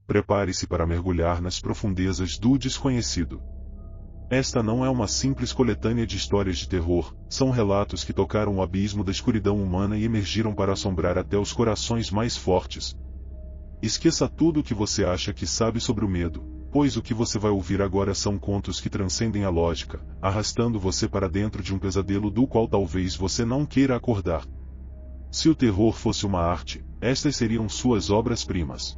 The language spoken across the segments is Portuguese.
prepare-se para mergulhar nas profundezas do desconhecido. Esta não é uma simples coletânea de histórias de terror, são relatos que tocaram o abismo da escuridão humana e emergiram para assombrar até os corações mais fortes. Esqueça tudo o que você acha que sabe sobre o medo, pois o que você vai ouvir agora são contos que transcendem a lógica, arrastando você para dentro de um pesadelo do qual talvez você não queira acordar. Se o terror fosse uma arte, estas seriam suas obras-primas.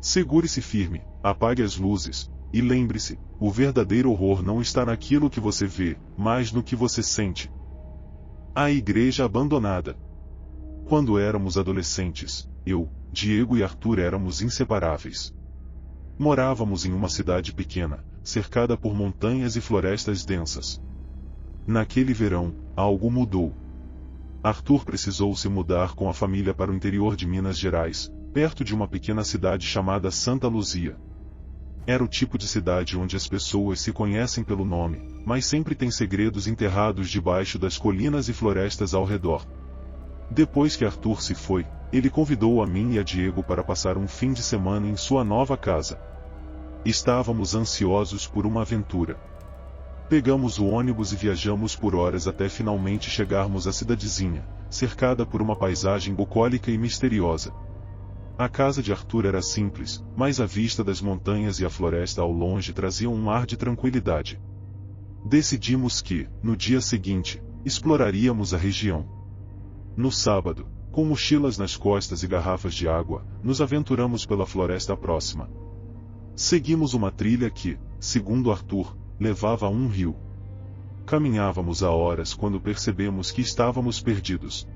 Segure-se firme, apague as luzes, e lembre-se, o verdadeiro horror não está naquilo que você vê, mas no que você sente. A igreja abandonada. Quando éramos adolescentes, eu, Diego e Arthur éramos inseparáveis. Morávamos em uma cidade pequena, cercada por montanhas e florestas densas. Naquele verão, algo mudou. Arthur precisou se mudar com a família para o interior de Minas Gerais, perto de uma pequena cidade chamada Santa Luzia. Era o tipo de cidade onde as pessoas se conhecem pelo nome, mas sempre tem segredos enterrados debaixo das colinas e florestas ao redor. Depois que Arthur se foi, ele convidou a mim e a Diego para passar um fim de semana em sua nova casa. Estávamos ansiosos por uma aventura. Pegamos o ônibus e viajamos por horas até finalmente chegarmos à cidadezinha, cercada por uma paisagem bucólica e misteriosa. A casa de Arthur era simples, mas a vista das montanhas e a floresta ao longe traziam um ar de tranquilidade. Decidimos que, no dia seguinte, exploraríamos a região. No sábado, com mochilas nas costas e garrafas de água, nos aventuramos pela floresta próxima. Seguimos uma trilha que, segundo Arthur, levava a um rio. Caminhávamos há horas quando percebemos que estávamos perdidos.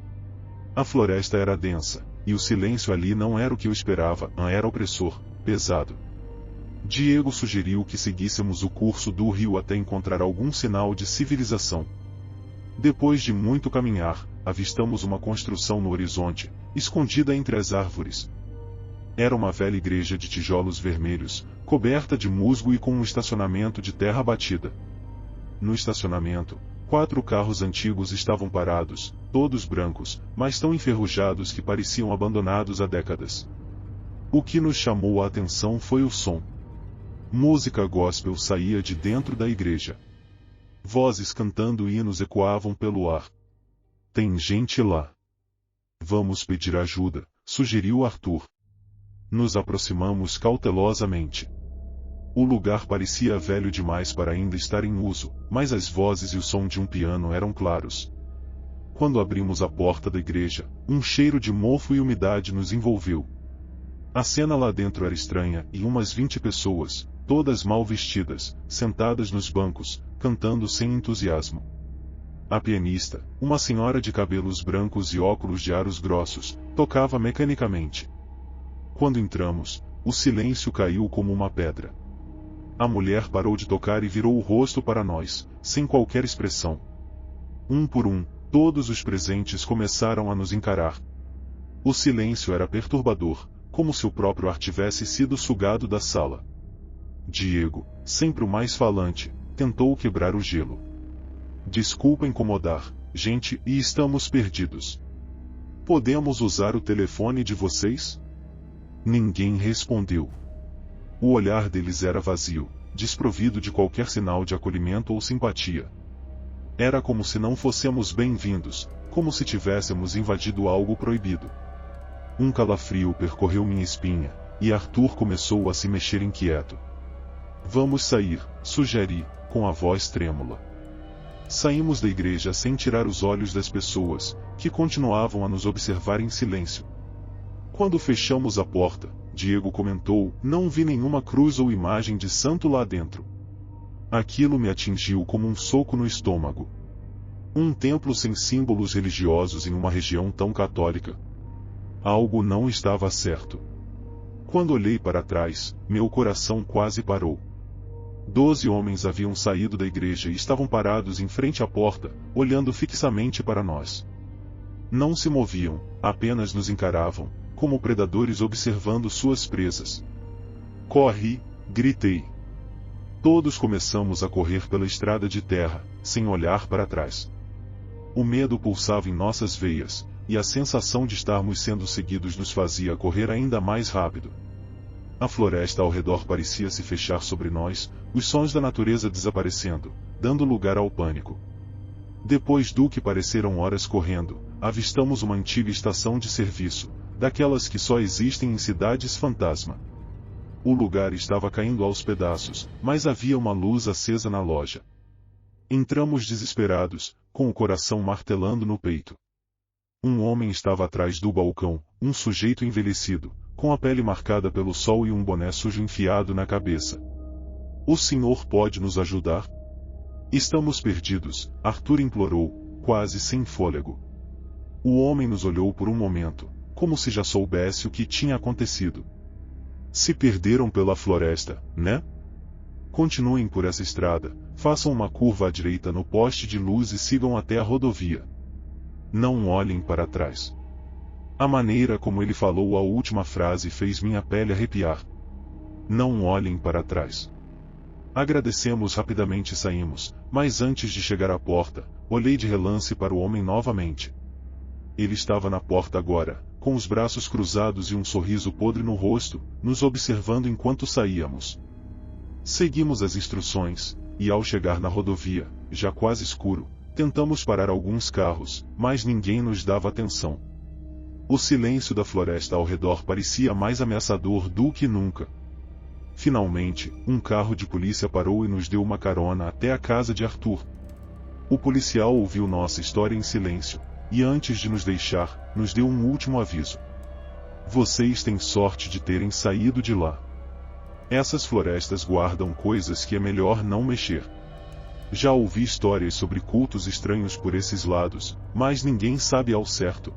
A floresta era densa, e o silêncio ali não era o que eu esperava, era opressor, pesado. Diego sugeriu que seguíssemos o curso do rio até encontrar algum sinal de civilização. Depois de muito caminhar, avistamos uma construção no horizonte, escondida entre as árvores. Era uma velha igreja de tijolos vermelhos, coberta de musgo e com um estacionamento de terra batida. No estacionamento, 4 carros antigos estavam parados, todos brancos, mas tão enferrujados que pareciam abandonados há décadas. O que nos chamou a atenção foi o som. Música gospel saía de dentro da igreja. Vozes cantando hinos ecoavam pelo ar. Tem gente lá. Vamos pedir ajuda, sugeriu Arthur. Nos aproximamos cautelosamente. O lugar parecia velho demais para ainda estar em uso, mas as vozes e o som de um piano eram claros. Quando abrimos a porta da igreja, um cheiro de mofo e umidade nos envolveu. A cena lá dentro era estranha, e umas 20 pessoas, todas mal vestidas, sentadas nos bancos, cantando sem entusiasmo. A pianista, uma senhora de cabelos brancos e óculos de aros grossos, tocava mecanicamente. Quando entramos, o silêncio caiu como uma pedra. A mulher parou de tocar e virou o rosto para nós, sem qualquer expressão. Um por um, todos os presentes começaram a nos encarar. O silêncio era perturbador, como se o próprio ar tivesse sido sugado da sala. Diego, sempre o mais falante, tentou quebrar o gelo. Desculpa incomodar, gente, e estamos perdidos. Podemos usar o telefone de vocês? Ninguém respondeu. O olhar deles era vazio, desprovido de qualquer sinal de acolhimento ou simpatia. Era como se não fôssemos bem-vindos, como se tivéssemos invadido algo proibido. Um calafrio percorreu minha espinha, e Arthur começou a se mexer inquieto. Vamos sair, sugeri, com a voz trêmula. Saímos da igreja sem tirar os olhos das pessoas, que continuavam a nos observar em silêncio. Quando fechamos a porta, Diego comentou, não vi nenhuma cruz ou imagem de santo lá dentro. Aquilo me atingiu como um soco no estômago. Um templo sem símbolos religiosos em uma região tão católica. Algo não estava certo. Quando olhei para trás, meu coração quase parou. 12 homens haviam saído da igreja e estavam parados em frente à porta, olhando fixamente para nós. Não se moviam, apenas nos encaravam, como predadores observando suas presas. Corre! Gritei. Todos começamos a correr pela estrada de terra, sem olhar para trás. O medo pulsava em nossas veias, e a sensação de estarmos sendo seguidos nos fazia correr ainda mais rápido. A floresta ao redor parecia se fechar sobre nós, os sons da natureza desaparecendo, dando lugar ao pânico. Depois do que pareceram horas correndo, avistamos uma antiga estação de serviço, daquelas que só existem em cidades fantasma. O lugar estava caindo aos pedaços, mas havia uma luz acesa na loja. Entramos desesperados, com o coração martelando no peito. Um homem estava atrás do balcão, um sujeito envelhecido, com a pele marcada pelo sol e um boné sujo enfiado na cabeça. "O senhor pode nos ajudar? Estamos perdidos", Arthur implorou, quase sem fôlego. O homem nos olhou por um momento, como se já soubesse o que tinha acontecido. "Se perderam pela floresta, né? Continuem por essa estrada, façam uma curva à direita no poste de luz e sigam até a rodovia. Não olhem para trás." A maneira como ele falou a última frase fez minha pele arrepiar. "Não olhem para trás." Agradecemos rapidamente e saímos, mas antes de chegar à porta, olhei de relance para o homem novamente. Ele estava na porta agora, com os braços cruzados e um sorriso podre no rosto, nos observando enquanto saíamos. Seguimos as instruções, e ao chegar na rodovia, já quase escuro, tentamos parar alguns carros, mas ninguém nos dava atenção. O silêncio da floresta ao redor parecia mais ameaçador do que nunca. Finalmente, um carro de polícia parou e nos deu uma carona até a casa de Arthur. O policial ouviu nossa história em silêncio, e antes de nos deixar, nos deu um último aviso. "Vocês têm sorte de terem saído de lá. Essas florestas guardam coisas que é melhor não mexer. Já ouvi histórias sobre cultos estranhos por esses lados, mas ninguém sabe ao certo."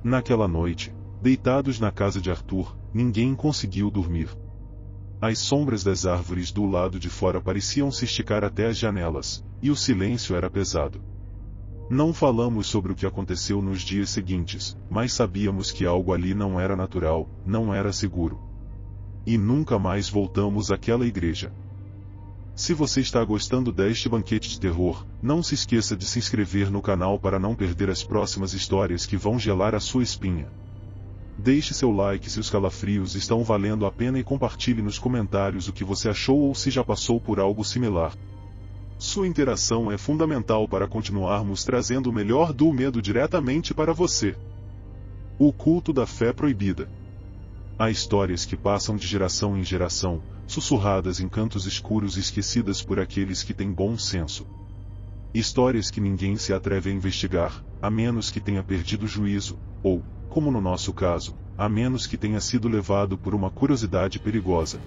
Naquela noite, deitados na casa de Arthur, ninguém conseguiu dormir. As sombras das árvores do lado de fora pareciam se esticar até as janelas, e o silêncio era pesado. Não falamos sobre o que aconteceu nos dias seguintes, mas sabíamos que algo ali não era natural, não era seguro. E nunca mais voltamos àquela igreja. Se você está gostando deste banquete de terror, não se esqueça de se inscrever no canal para não perder as próximas histórias que vão gelar a sua espinha. Deixe seu like se os calafrios estão valendo a pena e compartilhe nos comentários o que você achou ou se já passou por algo similar. Sua interação é fundamental para continuarmos trazendo o melhor do medo diretamente para você. O culto da fé proibida. Há histórias que passam de geração em geração, sussurradas em cantos escuros e esquecidas por aqueles que têm bom senso. Histórias que ninguém se atreve a investigar, a menos que tenha perdido o juízo, ou, como no nosso caso, a menos que tenha sido levado por uma curiosidade perigosa.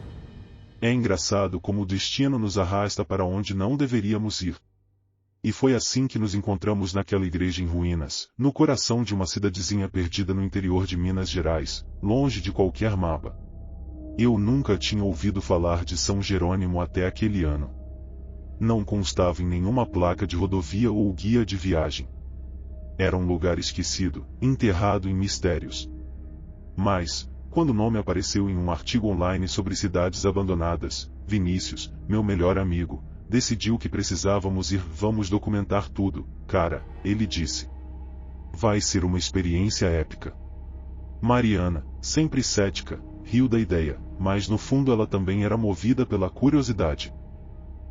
É engraçado como o destino nos arrasta para onde não deveríamos ir. E foi assim que nos encontramos naquela igreja em ruínas, no coração de uma cidadezinha perdida no interior de Minas Gerais, longe de qualquer mapa. Eu nunca tinha ouvido falar de São Jerônimo até aquele ano. Não constava em nenhuma placa de rodovia ou guia de viagem. Era um lugar esquecido, enterrado em mistérios. Mas, quando o nome apareceu em um artigo online sobre cidades abandonadas, Vinícius, meu melhor amigo, decidiu que precisávamos ir. "Vamos documentar tudo, cara", ele disse. "Vai ser uma experiência épica." Mariana, sempre cética, riu da ideia, mas no fundo ela também era movida pela curiosidade.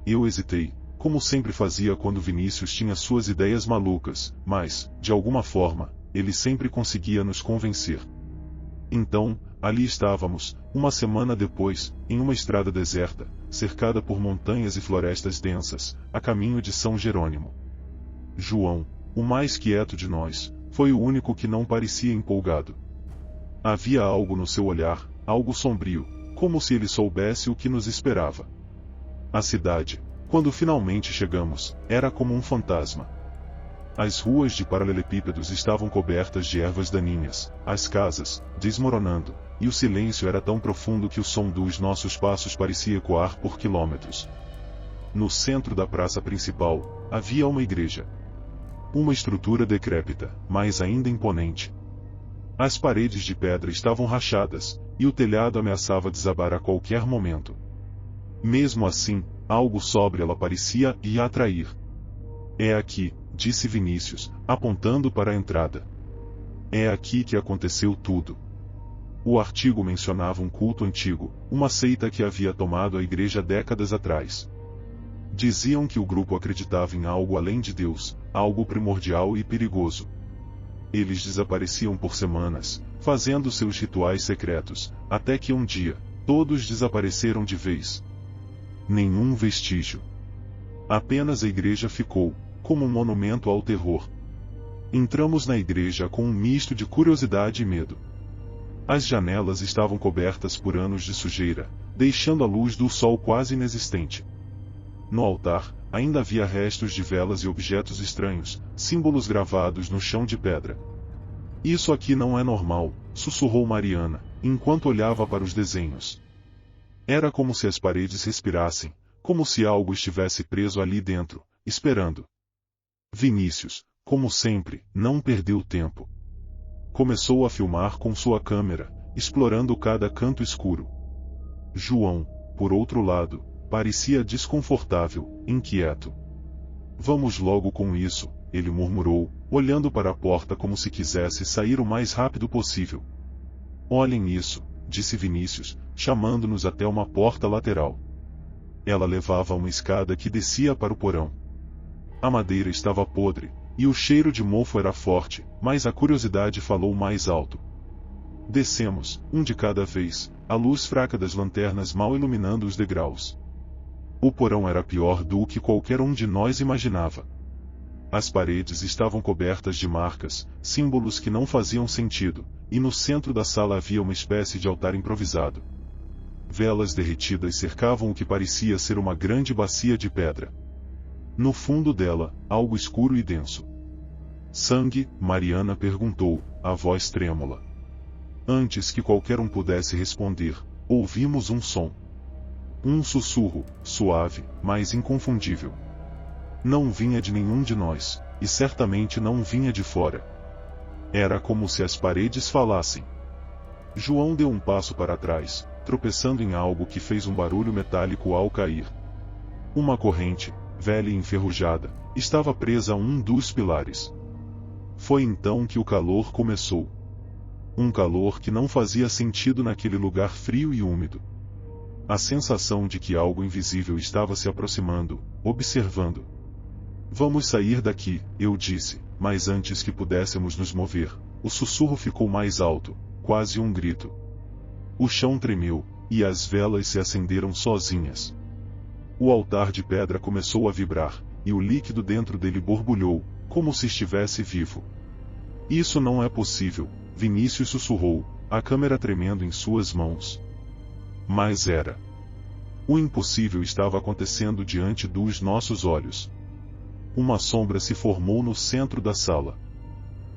Eu hesitei, como sempre fazia quando Vinícius tinha suas ideias malucas, mas, de alguma forma, ele sempre conseguia nos convencer. Então, ali estávamos, uma semana depois, em uma estrada deserta, cercada por montanhas e florestas densas, a caminho de São Jerônimo. João, o mais quieto de nós, foi o único que não parecia empolgado. Havia algo no seu olhar, algo sombrio, como se ele soubesse o que nos esperava. A cidade, quando finalmente chegamos, era como um fantasma. As ruas de paralelepípedos estavam cobertas de ervas daninhas, as casas, desmoronando, e o silêncio era tão profundo que o som dos nossos passos parecia ecoar por quilômetros. No centro da praça principal, havia uma igreja. Uma estrutura decrépita, mas ainda imponente. As paredes de pedra estavam rachadas, e o telhado ameaçava desabar a qualquer momento. Mesmo assim, algo sobre ela parecia e atrair. "É aqui", disse Vinícius, apontando para a entrada. "É aqui que aconteceu tudo." O artigo mencionava um culto antigo, uma seita que havia tomado a igreja décadas atrás. Diziam que o grupo acreditava em algo além de Deus, algo primordial e perigoso. Eles desapareciam por semanas, fazendo seus rituais secretos, até que um dia, todos desapareceram de vez. Nenhum vestígio. Apenas a igreja ficou, como um monumento ao terror. Entramos na igreja com um misto de curiosidade e medo. As janelas estavam cobertas por anos de sujeira, deixando a luz do sol quase inexistente. No altar, ainda havia restos de velas e objetos estranhos, símbolos gravados no chão de pedra. Isso aqui não é normal, sussurrou Mariana, enquanto olhava para os desenhos. Era como se as paredes respirassem, como se algo estivesse preso ali dentro, esperando. Vinícius, como sempre, não perdeu tempo. Começou a filmar com sua câmera, explorando cada canto escuro. João, por outro lado, parecia desconfortável, inquieto. Vamos logo com isso, ele murmurou, olhando para a porta como se quisesse sair o mais rápido possível. Olhem isso, disse Vinícius, chamando-nos até uma porta lateral. Ela levava a uma escada que descia para o porão. A madeira estava podre, e o cheiro de mofo era forte, mas a curiosidade falou mais alto. Descemos, um de cada vez, a luz fraca das lanternas mal iluminando os degraus. O porão era pior do que qualquer um de nós imaginava. As paredes estavam cobertas de marcas, símbolos que não faziam sentido, e no centro da sala havia uma espécie de altar improvisado. Velas derretidas cercavam o que parecia ser uma grande bacia de pedra. No fundo dela, algo escuro e denso. Sangue? Mariana perguntou, a voz trêmula. Antes que qualquer um pudesse responder, ouvimos um som. Um sussurro, suave, mas inconfundível. Não vinha de nenhum de nós, e certamente não vinha de fora. Era como se as paredes falassem. João deu um passo para trás, tropeçando em algo que fez um barulho metálico ao cair. Uma corrente, velha e enferrujada, estava presa a um dos pilares. Foi então que o calor começou. Um calor que não fazia sentido naquele lugar frio e úmido. A sensação de que algo invisível estava se aproximando, observando. Vamos sair daqui, eu disse, mas antes que pudéssemos nos mover, o sussurro ficou mais alto, quase um grito. O chão tremeu, e as velas se acenderam sozinhas. O altar de pedra começou a vibrar, e o líquido dentro dele borbulhou, como se estivesse vivo. Isso não é possível, Vinícius sussurrou, a câmera tremendo em suas mãos. Mas era. O impossível estava acontecendo diante dos nossos olhos. Uma sombra se formou no centro da sala.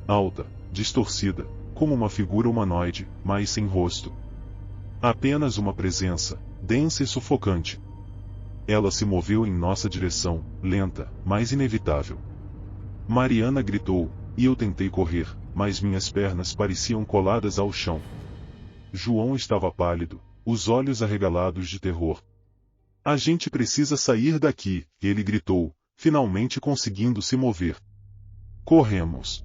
Alta, distorcida, como uma figura humanoide, mas sem rosto. Apenas uma presença, densa e sufocante. Ela se moveu em nossa direção, lenta, mas inevitável. Mariana gritou, e eu tentei correr, mas minhas pernas pareciam coladas ao chão. João estava pálido, os olhos arregalados de terror. A gente precisa sair daqui, ele gritou, finalmente conseguindo se mover. Corremos.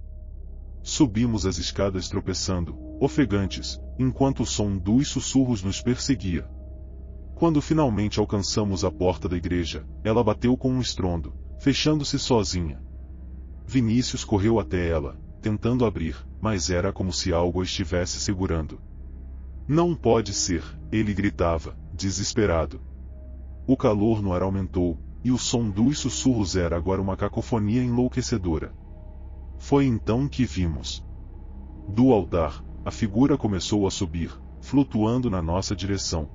Subimos as escadas tropeçando, ofegantes, enquanto o som dos sussurros nos perseguia. Quando finalmente alcançamos a porta da igreja, ela bateu com um estrondo, fechando-se sozinha. Vinícius correu até ela, tentando abrir, mas era como se algo a estivesse segurando. Não pode ser, ele gritava, desesperado. O calor no ar aumentou, e o som dos sussurros era agora uma cacofonia enlouquecedora. Foi então que vimos. Do altar, a figura começou a subir, flutuando na nossa direção.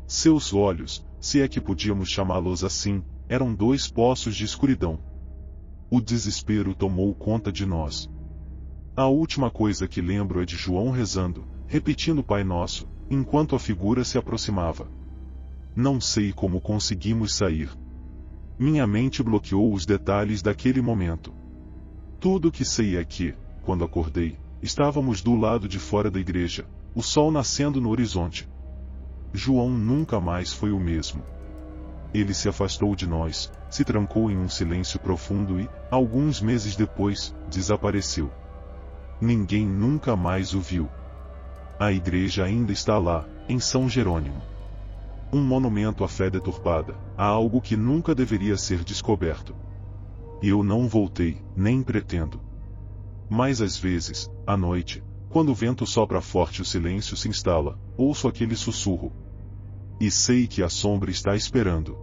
Seus olhos, se é que podíamos chamá-los assim, eram dois poços de escuridão. O desespero tomou conta de nós. A última coisa que lembro é de João rezando, repetindo Pai Nosso, enquanto a figura se aproximava. Não sei como conseguimos sair. Minha mente bloqueou os detalhes daquele momento. Tudo o que sei é que, quando acordei, estávamos do lado de fora da igreja, o sol nascendo no horizonte. João nunca mais foi o mesmo. Ele se afastou de nós, se trancou em um silêncio profundo e, alguns meses depois, desapareceu. Ninguém nunca mais o viu. A igreja ainda está lá, em São Jerônimo. Um monumento à fé deturpada, a algo que nunca deveria ser descoberto. Eu não voltei, nem pretendo. Mas às vezes, à noite, quando o vento sopra forte e o silêncio se instala, ouço aquele sussurro. E sei que a sombra está esperando.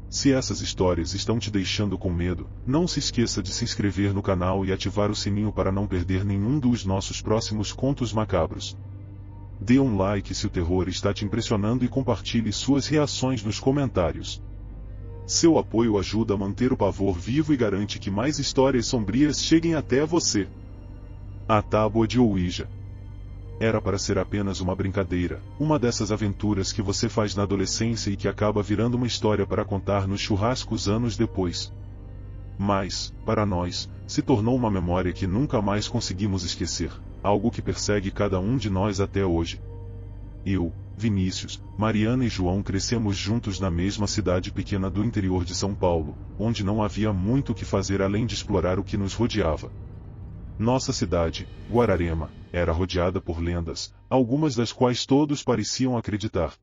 Se essas histórias estão te deixando com medo, não se esqueça de se inscrever no canal e ativar o sininho para não perder nenhum dos nossos próximos contos macabros. Dê um like se o terror está te impressionando e compartilhe suas reações nos comentários. Seu apoio ajuda a manter o pavor vivo e garante que mais histórias sombrias cheguem até você. A Tábua de Ouija. Era para ser apenas uma brincadeira, uma dessas aventuras que você faz na adolescência e que acaba virando uma história para contar nos churrascos anos depois. Mas, para nós, se tornou uma memória que nunca mais conseguimos esquecer, algo que persegue cada um de nós até hoje. Eu, Vinícius, Mariana e João crescemos juntos na mesma cidade pequena do interior de São Paulo, onde não havia muito o que fazer além de explorar o que nos rodeava. Nossa cidade, Guararema, era rodeada por lendas, algumas das quais todos pareciam acreditar.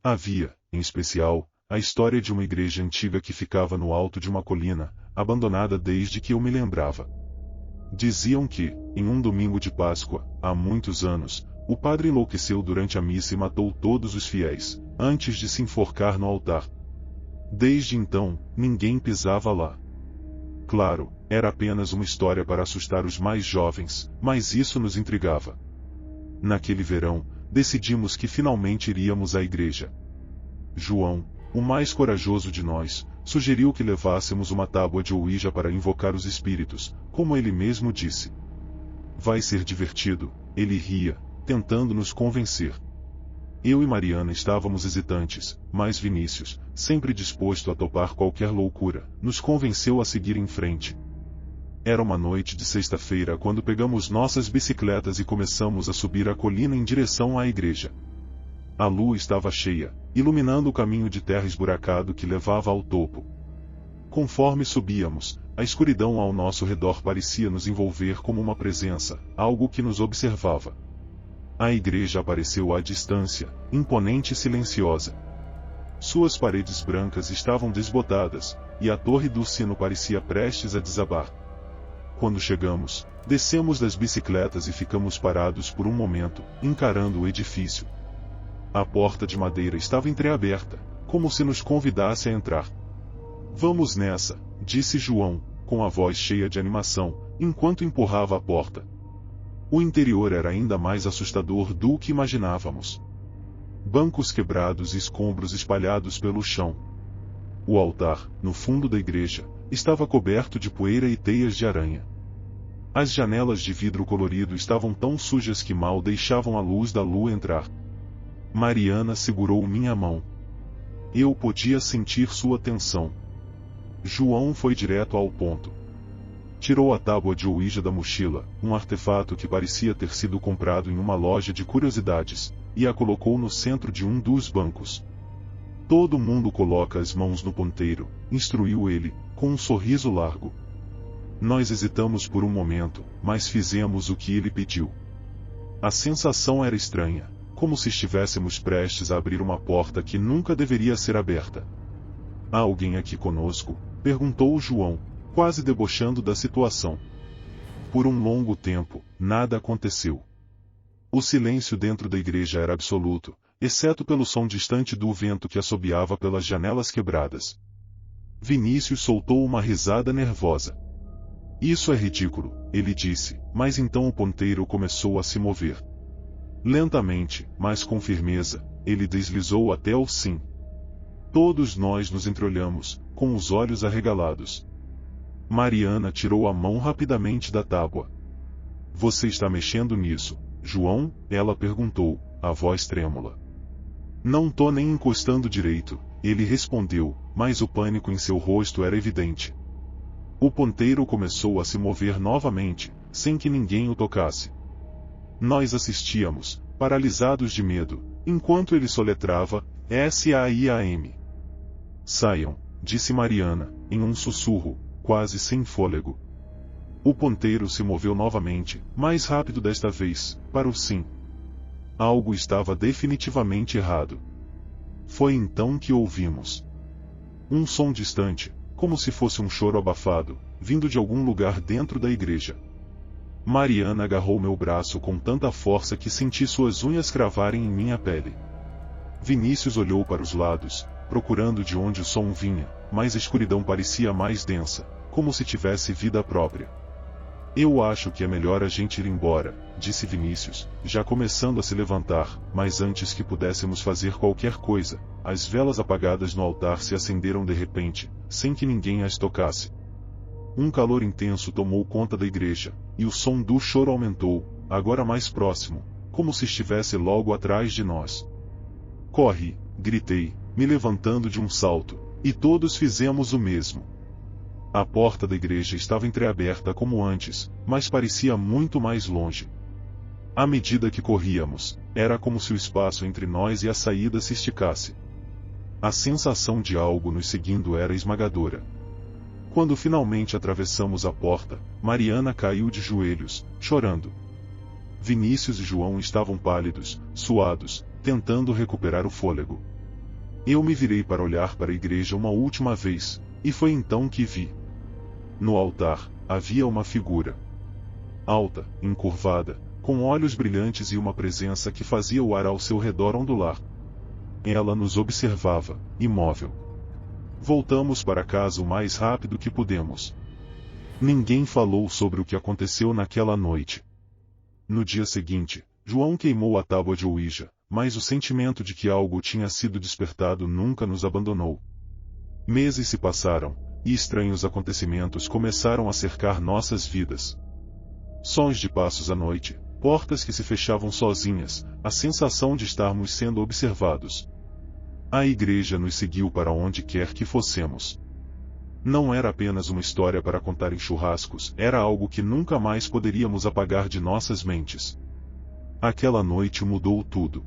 Havia, em especial, a história de uma igreja antiga que ficava no alto de uma colina, abandonada desde que eu me lembrava. Diziam que, em um domingo de Páscoa, há muitos anos, o padre enlouqueceu durante a missa e matou todos os fiéis, antes de se enforcar no altar. Desde então, ninguém pisava lá. Claro, era apenas uma história para assustar os mais jovens, mas isso nos intrigava. Naquele verão, decidimos que finalmente iríamos à igreja. João, o mais corajoso de nós, sugeriu que levássemos uma tábua de Ouija para invocar os espíritos, como ele mesmo disse. Vai ser divertido, ele ria, tentando nos convencer. Eu e Mariana estávamos hesitantes, mas Vinícius, sempre disposto a topar qualquer loucura, nos convenceu a seguir em frente. Era uma noite de sexta-feira quando pegamos nossas bicicletas e começamos a subir a colina em direção à igreja. A lua estava cheia, iluminando o caminho de terra esburacado que levava ao topo. Conforme subíamos, a escuridão ao nosso redor parecia nos envolver como uma presença, algo que nos observava. A igreja apareceu à distância, imponente e silenciosa. Suas paredes brancas estavam desbotadas, e a torre do sino parecia prestes a desabar. Quando chegamos, descemos das bicicletas e ficamos parados por um momento, encarando o edifício. A porta de madeira estava entreaberta, como se nos convidasse a entrar. Vamos nessa, disse João, com a voz cheia de animação, enquanto empurrava a porta. O interior era ainda mais assustador do que imaginávamos. Bancos quebrados e escombros espalhados pelo chão. O altar, no fundo da igreja, estava coberto de poeira e teias de aranha. As janelas de vidro colorido estavam tão sujas que mal deixavam a luz da lua entrar. Mariana segurou minha mão. Eu podia sentir sua tensão. João foi direto ao ponto. Tirou a tábua de Ouija da mochila, um artefato que parecia ter sido comprado em uma loja de curiosidades, e a colocou no centro de um dos bancos. Todo mundo coloca as mãos no ponteiro, instruiu ele, com um sorriso largo. Nós hesitamos por um momento, mas fizemos o que ele pediu. A sensação era estranha, como se estivéssemos prestes a abrir uma porta que nunca deveria ser aberta. Há alguém aqui conosco? Perguntou João, quase debochando da situação. Por um longo tempo, nada aconteceu. O silêncio dentro da igreja era absoluto, exceto pelo som distante do vento que assobiava pelas janelas quebradas. Vinícius soltou uma risada nervosa. Isso é ridículo, ele disse, mas então o ponteiro começou a se mover. Lentamente, mas com firmeza, ele deslizou até o sim. Todos nós nos entreolhamos, com os olhos arregalados. Mariana tirou a mão rapidamente da tábua. Você está mexendo nisso, João? Ela perguntou, a voz trêmula. Não tô nem encostando direito, ele respondeu, mas o pânico em seu rosto era evidente. O ponteiro começou a se mover novamente, sem que ninguém o tocasse. Nós assistíamos, paralisados de medo, enquanto ele soletrava, S-A-I-A-M. Saiam, disse Mariana, em um sussurro, quase sem fôlego. O ponteiro se moveu novamente, mais rápido desta vez, para o sim. Algo estava definitivamente errado. Foi então que ouvimos um som distante, como se fosse um choro abafado, vindo de algum lugar dentro da igreja. Mariana agarrou meu braço com tanta força que senti suas unhas cravarem em minha pele. Vinícius olhou para os lados, procurando de onde o som vinha, mas a escuridão parecia mais densa, como se tivesse vida própria. Eu acho que é melhor a gente ir embora, disse Vinícius, já começando a se levantar, mas antes que pudéssemos fazer qualquer coisa, as velas apagadas no altar se acenderam de repente, sem que ninguém as tocasse. Um calor intenso tomou conta da igreja, e o som do choro aumentou, agora mais próximo, como se estivesse logo atrás de nós. Corre, gritei, me levantando de um salto, e todos fizemos o mesmo. A porta da igreja estava entreaberta como antes, mas parecia muito mais longe. À medida que corríamos, era como se o espaço entre nós e a saída se esticasse. A sensação de algo nos seguindo era esmagadora. Quando finalmente atravessamos a porta, Mariana caiu de joelhos, chorando. Vinícius e João estavam pálidos, suados, tentando recuperar o fôlego. Eu me virei para olhar para a igreja uma última vez, e foi então que vi. No altar, havia uma figura. Alta, encurvada, com olhos brilhantes e uma presença que fazia o ar ao seu redor ondular. Ela nos observava, imóvel. Voltamos para casa o mais rápido que pudemos. Ninguém falou sobre o que aconteceu naquela noite. No dia seguinte, João queimou a tábua de Ouija, mas o sentimento de que algo tinha sido despertado nunca nos abandonou. Meses se passaram, e estranhos acontecimentos começaram a cercar nossas vidas. Sons de passos à noite, portas que se fechavam sozinhas, a sensação de estarmos sendo observados. A igreja nos seguiu para onde quer que fossemos. Não era apenas uma história para contar em churrascos, era algo que nunca mais poderíamos apagar de nossas mentes. Aquela noite mudou tudo.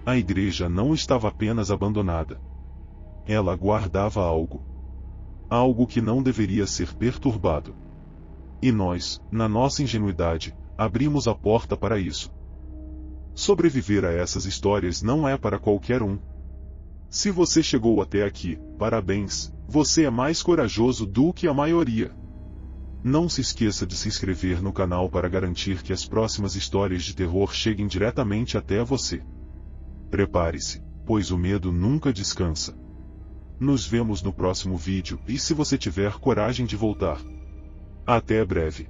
A igreja não estava apenas abandonada. Ela guardava algo. Algo que não deveria ser perturbado. E nós, na nossa ingenuidade, abrimos a porta para isso. Sobreviver a essas histórias não é para qualquer um. Se você chegou até aqui, parabéns, você é mais corajoso do que a maioria. Não se esqueça de se inscrever no canal para garantir que as próximas histórias de terror cheguem diretamente até você. Prepare-se, pois o medo nunca descansa. Nos vemos no próximo vídeo, e se você tiver coragem de voltar. Até breve.